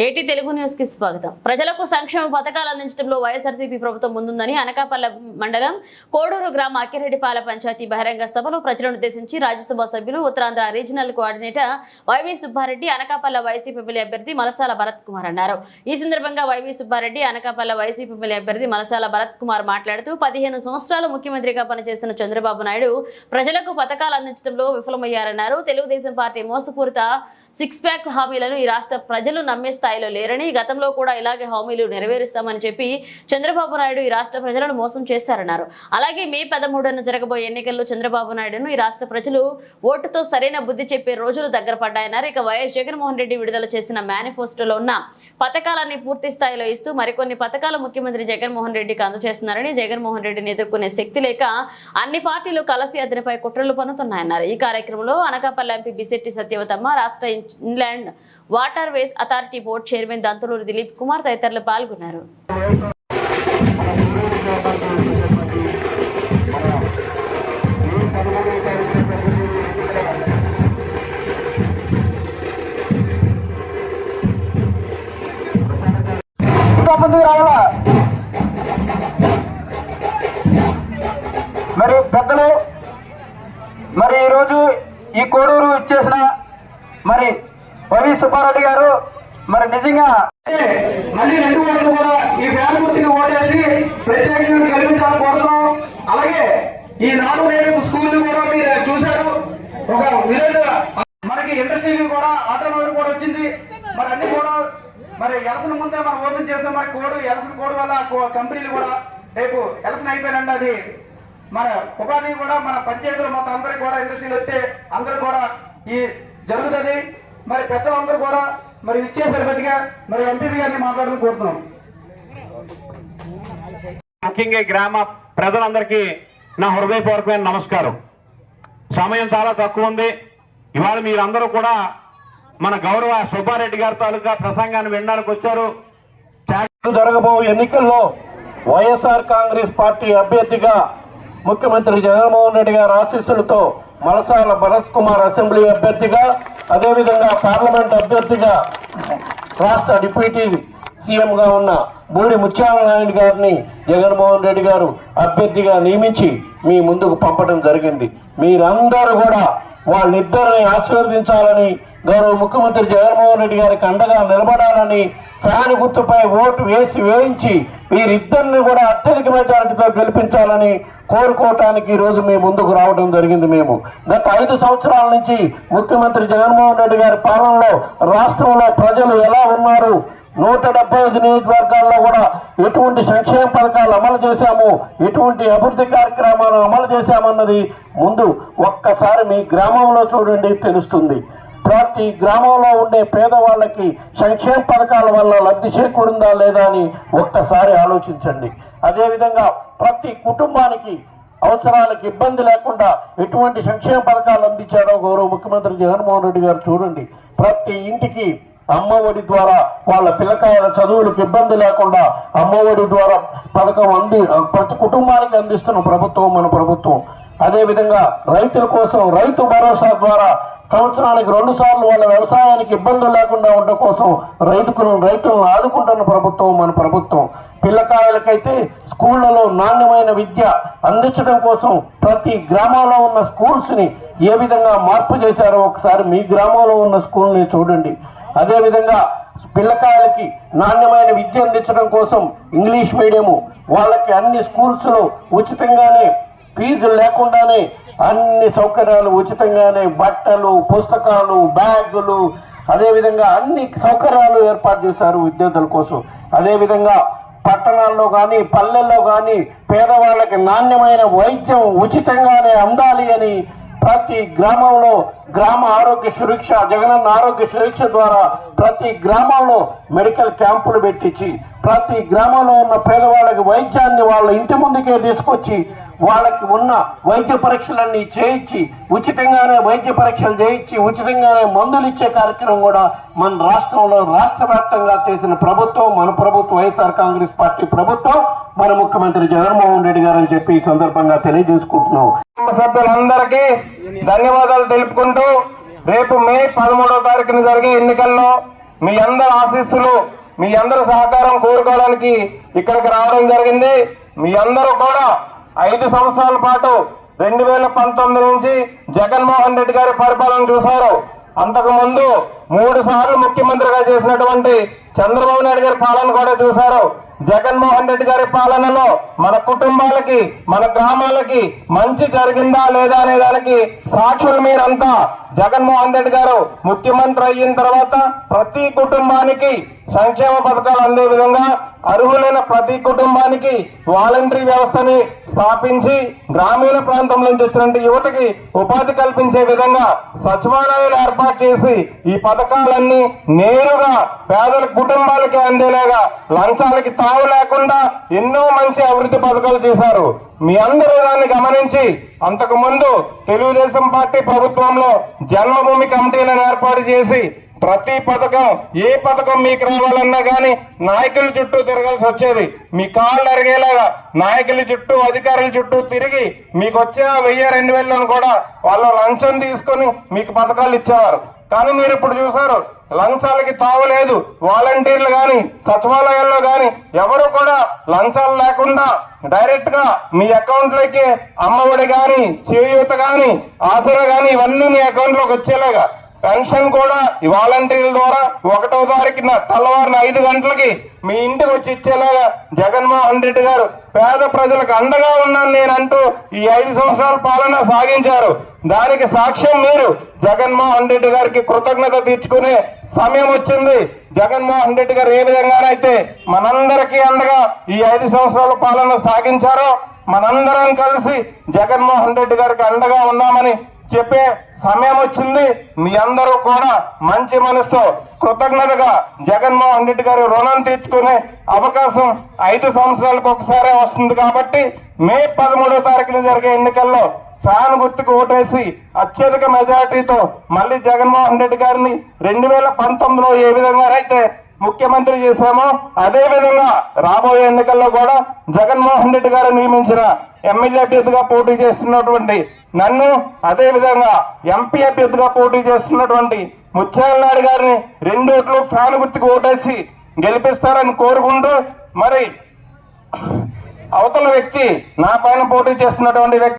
ఏటీ తెలుగు న్యూస్ కి స్వాగతం. ప్రజలకు సంక్షేమ పథకాలు అందించడంలో వైఎస్ఆర్సీపీ ప్రభుత్వం ముందుందని అనకాపల్లి మండలం కోడూరు గ్రామ అక్కిరెడ్డిపాలెం పంచాయతీ బహిరంగ సభలో ప్రజలను ఉద్దేశించి రాజ్యసభ సభ్యులు Uttarandhra regional coordinator YV Subba Reddy Anakapalli YCP MLA అభ్యర్థి మలసాల భరత్ కుమార్ అన్నారు. ఈ సందర్భంగా వైవి సుబ్బారెడ్డి అనకాపల్లి వైసీపీ ఎమ్మెల్యే అభ్యర్థి మలసాల భరత్ కుమార్ మాట్లాడుతూ 15 సంవత్సరాలు ముఖ్యమంత్రిగా పనిచేస్తున్న చంద్రబాబు నాయుడు ప్రజలకు పథకాలు అందించడంలో విఫలమయ్యారన్నారు. తెలుగుదేశం పార్టీ మోసపూరిత 6 ప్యాక్ హామీలను ఈ రాష్ట్ర ప్రజలు నమ్మే స్థాయిలో లేరని, గతంలో కూడా ఇలాగే హామీలు నెరవేరుస్తామని చెప్పి చంద్రబాబు నాయుడు ఈ రాష్ట్ర ప్రజలను మోసం చేశారన్నారు. అలాగే మే 13న జరగబోయే ఎన్నికల్లో చంద్రబాబు నాయుడును ఈ రాష్ట్ర ప్రజలు ఓటుతో సరైన బుద్ధి చెప్పే రోజులు దగ్గర పడ్డాయన్నారు. ఇక వైఎస్ జగన్మోహన్ రెడ్డి విడుదల చేసిన మేనిఫెస్టోలో ఉన్న పథకాలన్నీ పూర్తి స్థాయిలో ఇస్తూ మరికొన్ని పథకాలు ముఖ్యమంత్రి జగన్మోహన్ రెడ్డికి అందజేస్తున్నారని, జగన్మోహన్ రెడ్డిని ఎదుర్కొనే శక్తి లేక అన్ని పార్టీలు కలిసి అతనిపై కుట్రలు పన్నుతున్నాయన్నారు. ఈ కార్యక్రమంలో అనకాపల్లి ఎంపీ బిశెట్టి సత్యవతమ్మ, రాష్ట్ర inland water ways authority board chairman Dantuluru Dilip Kumar తదితరులు పాల్గొన్నారు. మరి పెద్దలు మరి ఈరోజు ఈ కోడూరు ఇచ్చేసిన మరి వైవి సుబ్బారెడ్డి గారు మరి నిజంగా మళ్ళీ 2 ఓట్లు కూడా ఈ ఫ్యాన్ గుర్తుకి ఓటేసి ప్రత్యేకంగా గెలిపించాలని కోరుతున్నాం. అలాగే ఈ 4 రేడియో స్కూల్ కూడా మీరు చూశారు. ఒక విలేజ్ మనకి ఇండస్ట్రీకి కూడా ఆటోనగర్ కూడా వచ్చింది. మరి అన్ని కూడా మరి ఎలక్షన్ ముందే మనం ఓపెన్ చేస్తాం. మరి ఎలక్షన్ కోడ్ వల్ల కంపెనీలు కూడా రేపు ఎలక్షన్ అయిపోయినండి. అది మన ఉపాధి కూడా మన పంచాయతీలు మొత్తం అందరికి కూడా ఇండస్ట్రీలు వస్తే అందరూ కూడా ఈ జరుగుతుంది. మరి పెద్దలందరూ కూడా మరి ఇచ్చేసారు గట్టిగా మరి ఎంపీ గారిని మాట్లాడాలని కోరుతున్నాం. ముఖ్యంగా గ్రామ ప్రజలందరికీ నా హృదయపూర్వకమైన నమస్కారం. సమయం చాలా తక్కువ ఉంది. ఇవాళ మీరందరూ కూడా మన గౌరవ సుబ్బారెడ్డి గారి తాలూకా ప్రసంగాన్ని వినడానికి వచ్చారు. జరగబో ఎన్నికల్లో వైఎస్ఆర్ కాంగ్రెస్ పార్టీ అభ్యర్థిగా ముఖ్యమంత్రి జగన్మోహన్ రెడ్డి గారి ఆశీస్సులతో మలసాల భరత్ కుమార్ అసెంబ్లీ అభ్యర్థిగా, అదేవిధంగా పార్లమెంట్ అభ్యర్థిగా రాష్ట్ర డిప్యూటీ సీఎంగా ఉన్న బూడి ముత్యాల నాయుడు గారిని జగన్మోహన్ రెడ్డి గారు అభ్యర్థిగా నియమించి మీ ముందుకు పంపడం జరిగింది. మీరందరూ కూడా వాళ్ళిద్దరిని ఆశీర్వదించాలని, గౌరవ ముఖ్యమంత్రి జగన్మోహన్ రెడ్డి గారికి అండగా నిలబడాలని, ఫ్యాన్ గుర్తుపై ఓటు వేయించి వీరిద్దరిని కూడా అత్యధిక మెజారిటీతో గెలిపించాలని కోరుకోవటానికి ఈరోజు మీ ముందుకు రావడం జరిగింది. మేము గత 5 సంవత్సరాల నుంచి ముఖ్యమంత్రి జగన్మోహన్ రెడ్డి గారి పాలనలో రాష్ట్రంలో ప్రజలు ఎలా ఉన్నారు, 175 నియోజకవర్గాల్లో కూడా ఎటువంటి సంక్షేమ పథకాలు అమలు చేశాము, ఎటువంటి అభివృద్ధి కార్యక్రమాలు అమలు చేశామన్నది ముందు ఒక్కసారి మీ గ్రామంలో చూడండి, తెలుస్తుంది. ప్రతి గ్రామంలో ఉండే పేదవాళ్ళకి సంక్షేమ పథకాల వల్ల లబ్ధి చేకూరిందా లేదా అని ఒక్కసారి ఆలోచించండి. అదేవిధంగా ప్రతి కుటుంబానికి అవసరాలకు ఇబ్బంది లేకుండా ఎటువంటి సంక్షేమ పథకాలు అందించారో గౌరవ ముఖ్యమంత్రి జగన్మోహన్ రెడ్డి గారు చూడండి. ప్రతి ఇంటికి అమ్మఒడి ద్వారా వాళ్ళ పిల్లకాయల చదువులకు ఇబ్బంది లేకుండా అమ్మఒడి ద్వారా పథకం ప్రతి కుటుంబానికి అందిస్తున్న ప్రభుత్వం మన ప్రభుత్వం. అదేవిధంగా రైతుల కోసం రైతు భరోసా ద్వారా సంవత్సరానికి 2 సార్లు వాళ్ళ వ్యవసాయానికి ఇబ్బందులు లేకుండా ఉండడం కోసం రైతులను ఆదుకుంటున్న ప్రభుత్వం మన ప్రభుత్వం. పిల్లకాయలకైతే స్కూళ్లలో నాణ్యమైన విద్య అందించడం కోసం ప్రతి గ్రామంలో ఉన్న స్కూల్స్ని ఏ విధంగా మార్పు చేశారో ఒకసారి మీ గ్రామంలో ఉన్న స్కూల్ని చూడండి. అదేవిధంగా పిల్లకాయలకి నాణ్యమైన విద్య అందించడం కోసం ఇంగ్లీష్ మీడియము వాళ్ళకి అన్ని స్కూల్స్లో ఉచితంగానే, ఫీజులు లేకుండానే అన్ని సౌకర్యాలు ఉచితంగానే, బట్టలు, పుస్తకాలు, బ్యాగులు, అదేవిధంగా అన్ని సౌకర్యాలు ఏర్పాటు చేశారు విద్యార్థుల కోసం. అదేవిధంగా పట్టణాల్లో కానీ పల్లెల్లో కానీ పేదవాళ్ళకి నాణ్యమైన వైద్యం ఉచితంగానే అందాలి అని ప్రతి గ్రామంలో గ్రామ ఆరోగ్య సురక్ష, జగనన్న ఆరోగ్య సురక్ష ద్వారా ప్రతి గ్రామంలో మెడికల్ క్యాంపులు పెట్టించి ప్రతి గ్రామంలో ఉన్న పేదవాళ్ళకి వైద్యాన్ని వాళ్ళ ఇంటి ముందుకే తీసుకొచ్చి వాళ్ళకి ఉన్న వైద్య పరీక్షలన్నీ చేయించి ఉచితంగానే వైద్య పరీక్షలు చేయించి ఉచితంగానే మందులు ఇచ్చే కార్యక్రమం కూడా మన రాష్ట్రంలో రాష్ట్ర వ్యాప్తంగా చేసిన ప్రభుత్వం మన ప్రభుత్వం, వైఎస్ఆర్ కాంగ్రెస్ పార్టీ ప్రభుత్వం, మన ముఖ్యమంత్రి జగన్మోహన్ రెడ్డి గారు అని చెప్పి ఈ సందర్భంగా తెలియజేసుకుంటున్నాం. సభ్యులందరికీ ధన్యవాదాలు తెలుపుకుంటూ రేపు మే 13వ తారీఖున జరిగే ఎన్నికల్లో మీ అందరి ఆశీస్సులు, మీ అందరి సహకారం కోరుకోవడానికి ఇక్కడికి రావడం జరిగింది. మీ అందరూ కూడా 5 సంవత్సరాల పాటు 2019 నుంచి జగన్మోహన్ రెడ్డి గారి పరిపాలన చూశారు. అంతకు ముందు 3 సార్లు ముఖ్యమంత్రిగా చేసినటువంటి చంద్రబాబు నాయుడు గారి పాలన కూడా చూశారు. జగన్మోహన్ రెడ్డి గారి పాలనలో మన కుటుంబాలకి, మన గ్రామాలకి మంచి జరిగిందా లేదా అనే దానికి సాక్షులు మీరంతా. జగన్మోహన్ రెడ్డి గారు ముఖ్యమంత్రి అయిన తర్వాత ప్రతి కుటుంబానికి సంక్షేమ పథకాలు అందే విధంగా అర్హులైన ప్రతి కుటుంబానికి వాలంటరీ వ్యవస్థని స్థాపించి గ్రామీణ ప్రాంతం నుంచి వచ్చినటువంటి యువతకి ఉపాధి కల్పించే విధంగా సచివాలయాలు ఏర్పాటు చేసి ఈ పథకాలన్నీ నేరుగా పేదల కుటుంబాలకి అందేలాగా లంచాలకి తావు లేకుండా ఎన్నో మంచి అభివృద్ధి పథకాలు చేశారు. మీ అందరూ దాన్ని గమనించి అంతకు ముందు తెలుగుదేశం పార్టీ ప్రభుత్వంలో జన్మభూమి కమిటీలను ఏర్పాటు చేసి ప్రతి పథకం, ఏ పథకం మీకు రావాలన్నా కానీ నాయకుల చుట్టూ తిరగాల్సి వచ్చేది. మీ కాళ్ళు అరిగేలాగా నాయకుల చుట్టూ, అధికారుల చుట్టూ తిరిగి మీకు వచ్చిన 1000-2000 కూడా వాళ్ళు లంచం తీసుకొని మీకు పథకాలు ఇచ్చేవారు. కానీ మీరు ఇప్పుడు చూసారు, లంచాలకి తావలేదు. వాలంటీర్లు కానీ సచివాలయాల్లో కానీ ఎవరు కూడా లంచాలు లేకుండా డైరెక్ట్ గా మీ అకౌంట్లోకి అమ్మఒడి కానీ, చేయూత కానీ, ఆసరా కానీ ఇవన్నీ మీ అకౌంట్ లోకి వచ్చేలాగా, పెన్షన్ కూడా ఈ వాలంటీర్ల ద్వారా 1వ తారీఖున తెల్లవారిన 5 గంటలకి మీ ఇంటికి వచ్చి ఇచ్చేలాగా జగన్మోహన్ రెడ్డి గారు పేద ప్రజలకు అండగా ఉన్నాను నేనంటూ ఈ 5 సంవత్సరాల పాలన సాగించారు. దానికి సాక్ష్యం మీరు. జగన్మోహన్ రెడ్డి గారికి కృతజ్ఞత తీర్చుకునే సమయం వచ్చింది. జగన్మోహన్ రెడ్డి గారు ఏ విధంగానైతే మనందరికీ అండగా ఈ 5 సంవత్సరాల పాలన సాగించారో మనందరం కలిసి జగన్మోహన్ రెడ్డి గారికి అండగా ఉన్నామని చెప్పే సమయం వచ్చింది. మీ అందరూ కూడా మంచి మనసుతో కృతజ్ఞతగా జగన్మోహన్ రెడ్డి గారు రుణం తీర్చుకునే అవకాశం 5 సంవత్సరాలకు ఒకసారి వస్తుంది. కాబట్టి మే 13వ తారీఖున జరిగే ఎన్నికల్లో ఫ్యాన్ గుర్తుకు ఓటేసి అత్యధిక మెజారిటీతో మళ్ళీ జగన్మోహన్ రెడ్డి గారిని 2019లో ఏ విధంగానైతే ముఖ్యమంత్రి చేశామో అదే విధంగా రాబోయే ఎన్నికల్లో కూడా జగన్మోహన్ రెడ్డి గారు నియమించిన ఎమ్మెల్యే అభ్యర్థిగా పోటీ చేస్తున్నటువంటి నన్ను, అదే విధంగా ఎంపీ అభ్యర్థిగా పోటీ చేస్తున్నటువంటి ముత్యాల నాయుడు గారిని 2 ఓట్లు ఫ్యాన్ గుర్తుకు ఓటేసి గెలిపిస్తారని కోరుకుంటూ, మరి అవతల వ్యక్తి నా పైన పోటీ చేస్తున్నటువంటి వ్యక్తి